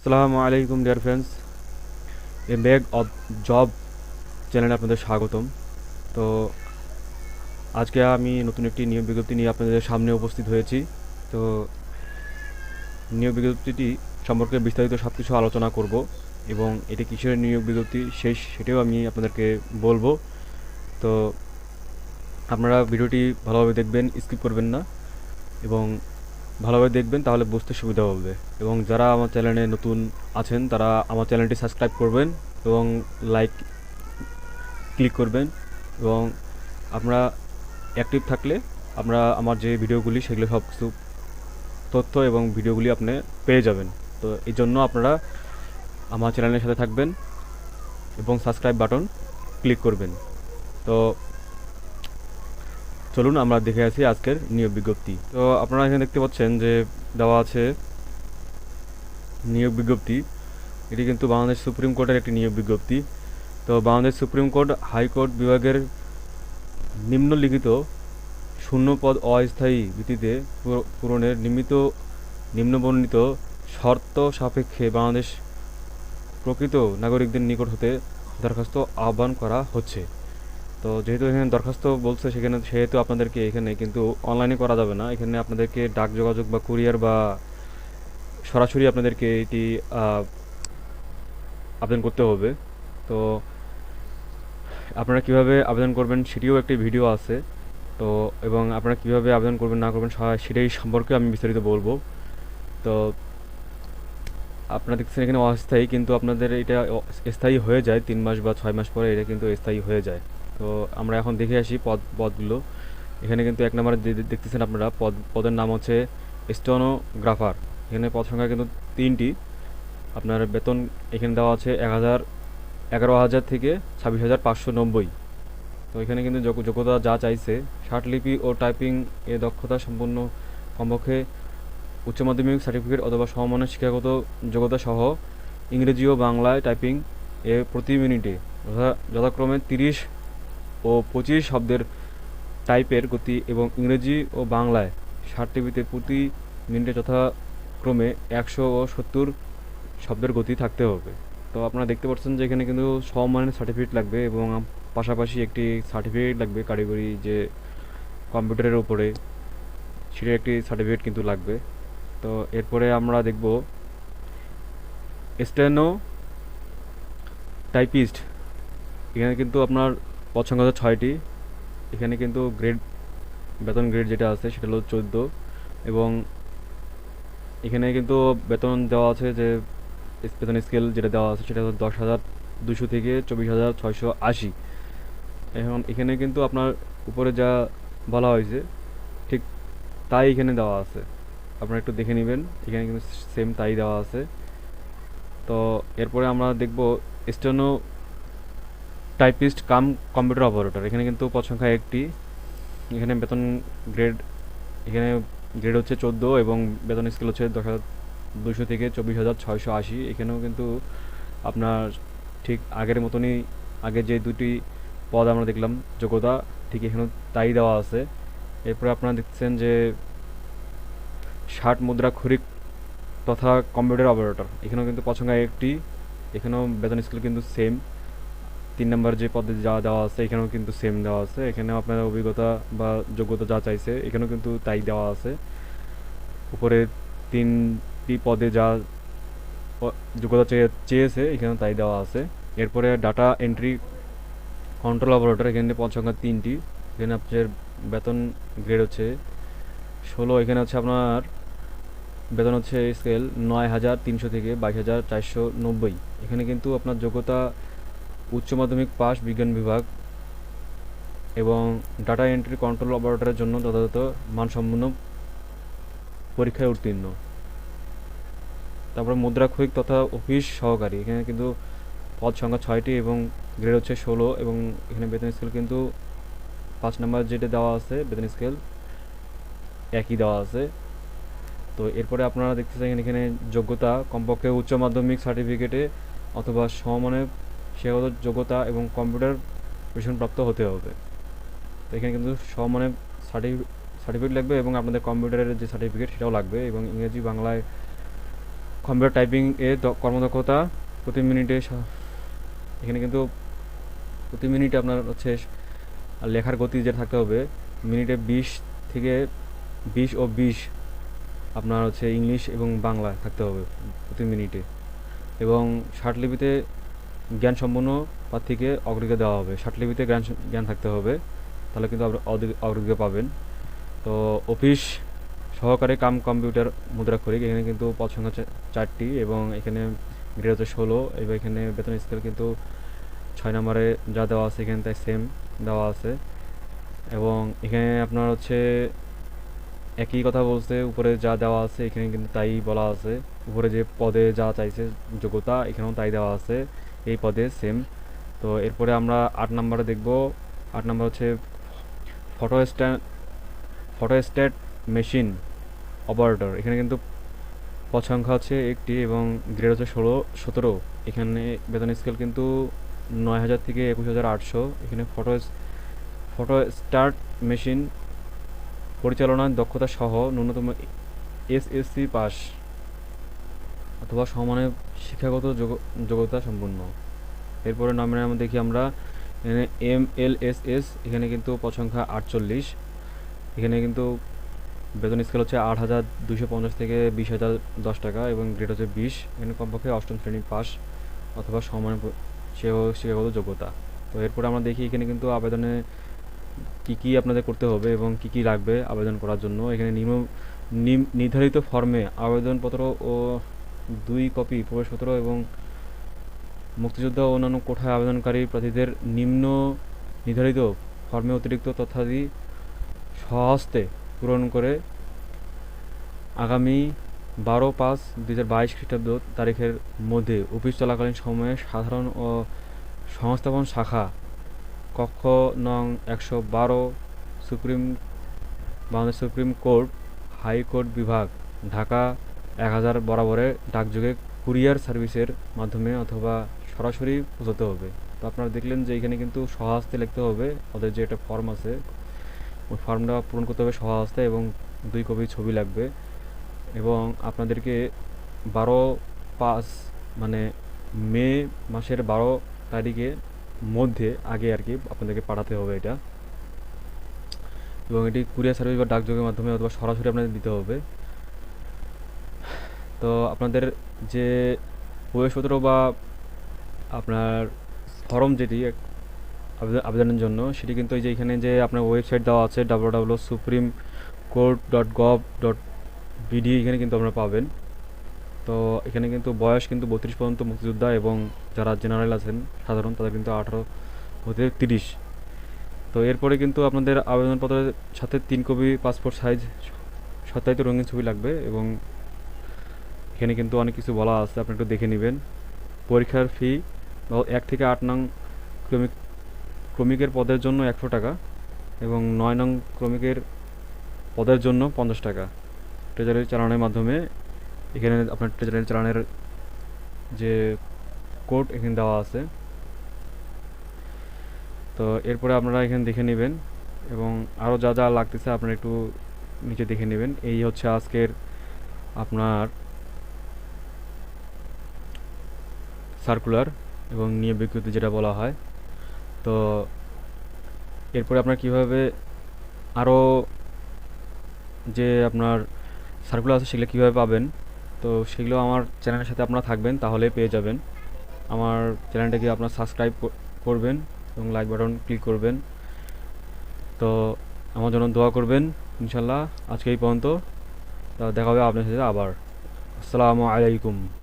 আসসালামু আলাইকুম dear friends, A bag of job চ্যানেলে আপনাদের স্বাগতম। তো আজকে আমি নতুন একটি নিয়োগ বিজ্ঞপ্তি নিয়ে আপনাদের সামনে উপস্থিত হয়েছি। তো নিয়োগ বিজ্ঞপ্তিটি সম্পর্কে বিস্তারিত সব কিছু আলোচনা করব এবং এটি কিসের নিয়োগ বিজ্ঞপ্তি সেটাও আমি আপনাদেরকে বলবো। তো আপনারা ভিডিওটি ভালোভাবে দেখবেন, স্কিপ করবেন না এবং ভালোভাবে দেখবেন, তাহলে বুঝতে সুবিধা হবে। এবং যারা আমার চ্যানেলে নতুন আছেন তারা আমার চ্যানেলটি সাবস্ক্রাইব করবেন এবং লাইক ক্লিক করবেন। এবং আপনারা অ্যাক্টিভ থাকলে আমার যে ভিডিওগুলি সেগুলো সব কিছু তথ্য এবং ভিডিওগুলি আপনি পেয়ে যাবেন। তো এই জন্য আপনারা আমার চ্যানেলের সাথে থাকবেন এবং সাবস্ক্রাইব বাটন ক্লিক করবেন। তো চলুন আমরা দেখে আসি আজকের নিয়োগ বিজ্ঞপ্তি। তো আপনারা এখানে দেখতে পাচ্ছেন যে দেওয়া আছে নিয়োগ বিজ্ঞপ্তি। এটি কিন্তু বাংলাদেশ সুপ্রিম কোর্টের একটি নিয়োগ বিজ্ঞপ্তি। তো বাংলাদেশ সুপ্রিম কোর্ট হাইকোর্ট বিভাগের নিম্নলিখিত শূন্য পদ অস্থায়ী ভিত্তিতে পূরণের নিম্নবর্ণিত শর্ত সাপেক্ষে বাংলাদেশ প্রকৃত নাগরিকদের নিকট হতে দরখাস্ত আহ্বান করা হচ্ছে। তো যেহেতু এখানে দরখাস্ত বলছে সেহেতু আপনাদেরকে এখানে কিন্তু অনলাইনে করা যাবে না। এখানে আপনাদেরকে ডাক যোগাযোগ বা কুরিয়ার বা সরাসরি আপনাদেরকে এটি আবেদন করতে হবে। তো আপনারা কিভাবে আবেদন করবেন সেটিও একটি ভিডিও আছে। তো এবং আপনারা কিভাবে আবেদন করবেন না করবেন সেটাই সম্পর্কে আমি বিস্তারিত বলবো। তো আপনারা দেখছেন এখানে অস্থায়ী, কিন্তু আপনাদের এটা স্থায়ী হয়ে যায় 3 মাস বা 6 মাস পরে এটা কিন্তু স্থায়ী হয়ে যায়। তো আমরা এখন দেখে আসি পদগুলো। এখানে কিন্তু 1 নম্বরে দেখতেছেন আপনারা পদের নাম হচ্ছে স্টেনোগ্রাফার। এখানে পদ সংখ্যা কিন্তু 3টি। আপনার বেতন এখানে দেওয়া আছে 11,000 থেকে 26,590। তো এখানে কিন্তু যোগ্যতা যা চাইছে, লিপি ও টাইপিং এ দক্ষতা সম্পন্ন কমপক্ষে উচ্চ মাধ্যমিক সার্টিফিকেট অথবা সমমানের শিক্ষাগত যোগ্যতা সহ ইংরেজি ও বাংলায় টাইপিং এ প্রতি মিনিটে যথাক্রমে 30 ও 25 শব্দের টাইপের গতি এবং ইংরেজি ও বাংলায় 60 টিপিতে প্রতি মিনিটে যথাক্রমে 100 ও 70 শব্দের গতি থাকতে হবে। তো আপনারা দেখতে পাচ্ছেন যে এখানে কিন্তু সমমানের সার্টিফিকেট লাগবে এবং পাশাপাশি একটি সার্টিফিকেট লাগবে কারিগরি, যে কম্পিউটারের উপরে, সেটার একটি সার্টিফিকেট কিন্তু লাগবে। তো এরপরে আমরা দেখব স্টেনো টাইপিস্ট। এখানে কিন্তু আপনার পদ সংখ্যা হচ্ছে 6টি। এখানে কিন্তু বেতন গ্রেড যেটা আছে সেটা হলো 14। এবং এখানে কিন্তু বেতন দেওয়া আছে, যে বেতন স্কেল যেটা দেওয়া আছে সেটা হলো 10,200 থেকে 24,680। এখন এখানে কিন্তু আপনার উপরে যা বলা হয়েছে ঠিক তাই এখানে দেওয়া আছে, আপনারা একটু দেখে নেবেন। এখানে কিন্তু সেম তাই দেওয়া আছে। তো এরপরে আমরা দেখব steno typist cum computer operator. এখানে কিন্তু পদ সংখ্যা 1টি। এখানে বেতন গ্রেড এখানে গ্রেড হচ্ছে 14 এবং বেতন স্কেল হচ্ছে 10,200 থেকে 24,680। এখানেও কিন্তু আপনার ঠিক আগের মতনই, আগে যে দুটি পদ আমরা দেখলাম যোগ্যতা, ঠিক এখানেও তাই দেওয়া আছে। এরপরে আপনারা দেখছেন যে 60 মুদ্রা খরিক তথা কম্পিউটার অপারেটর। এখানেও কিন্তু পদ সংখ্যা 1টি। এখানেও বেতন স্কেল কিন্তু সেম। 3 নম্বর যে পদে যা দেওয়া আছে এখানেও কিন্তু সেম দেওয়া আছে। এখানেও আপনার অভিজ্ঞতা বা যোগ্যতা যা চাইছে এখানেও কিন্তু তাই দেওয়া আছে। উপরে 3টি পদে যা যোগ্যতা চেয়েছে এখানেও তাই দেওয়া আছে। এরপরে ডাটা এন্ট্রি কন্ট্রোল অপারেটর। এখানে পদ সংখ্যা 3টি। এখানে আপনার বেতন গ্রেড হচ্ছে 16। এখানে হচ্ছে আপনার বেতন হচ্ছে স্কেল 9,300 থেকে 22,490। এখানে কিন্তু আপনার যোগ্যতা উচ্চ মাধ্যমিক পাস বিজ্ঞান বিভাগ এবং ডাটা এন্ট্রি কন্ট্রোল অপারেটরের জন্য যথাযথ মানসম্পন্ন পরীক্ষায় উত্তীর্ণ। তারপরে মুদ্রাক্ষরিক তথা অফিস সহকারী। এখানে কিন্তু পদ সংখ্যা 6টি এবং গ্রেড হচ্ছে 16। এবং এখানে বেতন স্কেল কিন্তু 5 নম্বর যেটা দেওয়া আছে বেতন স্কেল একই দেওয়া আছে। তো এরপরে আপনারা দেখতেছেন এখানে যোগ্যতা কমপক্ষে উচ্চ মাধ্যমিক সার্টিফিকেটে অথবা সমমানের শিক্ষাগত যোগ্যতা এবং কম্পিউটার প্রশিক্ষণপ্রাপ্ত হতে হবে। তো এখানে কিন্তু সমমানের সার্টিফিকেট লাগবে এবং আপনাদের কম্পিউটারের যে সার্টিফিকেট সেটাও লাগবে এবং ইংরেজি বাংলায় কম্পিউটার টাইপিং এ কর্মদক্ষতা প্রতি মিনিটে এখানে কিন্তু প্রতি মিনিটে আপনার হচ্ছে লেখার গতি যেটা থাকতে হবে মিনিটে 20 থেকে 20 আপনার হচ্ছে ইংলিশ এবং বাংলা থাকতে হবে প্রতি মিনিটে। এবং ষাটলিপিতে জ্ঞান সম্পন্ন প্রার্থীকে অগ্রাধিকার দেওয়া হবে। ষাটলিপিতে জ্ঞান থাকতে হবে, তাহলে কিন্তু আপনি অগ্রাধিকার পাবেন। তো অফিস সহকারী কাম কম্পিউটার মুদ্রাক্ষরিক, এখানে কিন্তু পদ সংখ্যা 4টি এবং এখানে গ্রেড হচ্ছে 16 এবং এখানে বেতন স্কেল কিন্তু 6 নম্বরে যা দেওয়া আছে এখানে তাই সেম দেওয়া আছে। এবং এখানে আপনার হচ্ছে একই কথা বলছে, উপরে যা দেওয়া আছে এখানে কিন্তু তাই বলা আছে। উপরে যে পদে যা চাইছে যোগ্যতা এখানেও তাই দেওয়া আছে, এই পদে সেম। তো এরপরে আমরা 8 নম্বরে দেখব। 8 নম্বর হচ্ছে ফটোস্ট্যাট মেশিন অপারেটর। এখানে কিন্তু পদ সংখ্যা হচ্ছে 1টি এবং গ্রেড হচ্ছে 17। এখানে বেতন স্কেল কিন্তু 9,000 থেকে 21,800। এখানে ফটোস্ট্যাট মেশিন পরিচালনার দক্ষতা সহ ন্যূনতম এসএসসি পাস অথবা সমানের শিক্ষাগত যোগ্যতা সম্পন্ন। এরপরে নামের আমরা দেখি আমরা এখানে MLSS, এখানে কিন্তু পদ সংখ্যা 48। এখানে কিন্তু বেতন স্কেল হচ্ছে 8,250 থেকে 20,010 টাকা এবং গ্রেড হচ্ছে 20। এখানে কমপক্ষে 8ম শ্রেণী পাস অথবা সমানের শিক্ষাগত যোগ্যতা। তো এরপরে আমরা দেখি এখানে কিন্তু আবেদনে কি আপনাদের করতে হবে এবং কি লাগবে আবেদন করার জন্য। এখানে নির্ধারিত ফর্মে আবেদনপত্র ও 2 কপি প্রবেশপত্র এবং মুক্তিযোদ্ধা ও অন্যান্য কোঠায় আবেদনকারী প্রার্থীদের নিম্ন নির্ধারিত ফর্মে অতিরিক্ত তথ্যাদি স্বহস্তে পূরণ করে আগামী 12/5/2022 খ্রিস্টাব্দ তারিখের মধ্যে অফিস চলাকালীন সময়ে সাধারণ ও সংস্থাপন শাখা, কক্ষ নং 112, বাংলাদেশ সুপ্রিম কোর্ট, হাইকোর্ট বিভাগ, ঢাকা 1000 বরাবরে ডাকযোগে কুরিয়ার সার্ভিসের মাধ্যমে অথবা সরাসরি পৌঁছাতে হবে। তো আপনারা দেখলেন যে এখানে কিন্তু স্বহস্তে লিখতে হবে। ওদের যে একটা ফর্ম আছে ওই ফর্মটা পূরণ করতে হবে স্বহস্তে এবং 2 কপি ছবি লাগবে। এবং আপনাদেরকে 12/5 মানে মে মাসের 12 তারিখের মধ্যে আগে আর কি আপনাদেরকে পাঠাতে হবে এটা। এবং এটি কুরিয়ার সার্ভিস বা ডাকযোগের মাধ্যমে অথবা সরাসরি আপনাদের দিতে হবে। তো আপনাদের যে প্রবেশপত্র বা আপনার ফর্ম যেটি আবেদনের জন্য সেটি কিন্তু এই যে এখানে যে আপনার ওয়েবসাইট দেওয়া আছে www.supremecourt.gov.bd, এখানে কিন্তু আপনারা পাবেন। তো এখানে কিন্তু বয়স কিন্তু 32 পর্যন্ত মুক্তিযোদ্ধা এবং যারা জেনারেল আছেন সাধারণ তাদের কিন্তু 18 হতে 30। তো এরপরে কিন্তু আপনাদের আবেদনপত্রের সাথে 3 কপি পাসপোর্ট সাইজ সত্যায়িত রঙিন ছবি লাগবে। এবং এখানে কিন্তু অনেক কিছু বলা আছে, আপনি একটু দেখে নেবেন। পরীক্ষার ফি 1 থেকে 8 নং ক্রমিকের পদের জন্য 100 টাকা এবং 9 নং ক্রমিকের পদের জন্য 50 টাকা ট্রেজারি চালানের মাধ্যমে। এখানে আপনার ট্রেজারি চালানের যে কোড এখানে দেওয়া আছে। তো এরপরে আপনারা এখানে দেখে নেবেন এবং আরও যা যা লাগতেছে আপনারা একটু নিচে দেখে নেবেন। এই হচ্ছে আজকের আপনার সার্কুলার এবং নিয়োগ বিজ্ঞপ্তি যেটা বলা হয়। তো এরপরে আপনার কিভাবে আরও যে আপনার সার্কুলার আছে সেগুলো কীভাবে পাবেন, তো সেগুলো আমার চ্যানেলের সাথে আপনারা থাকবেন তাহলে পেয়ে যাবেন। আমার চ্যানেলটাকে আপনার সাবস্ক্রাইব করবেন এবং লাইক বাটন ক্লিক করবেন। তো আমার জন্য দোয়া করবেন ইনশাল্লাহ। আজকে এই পর্যন্ত, দেখা হবে আপনার সাথে আবার। আসসালামু আলাইকুম।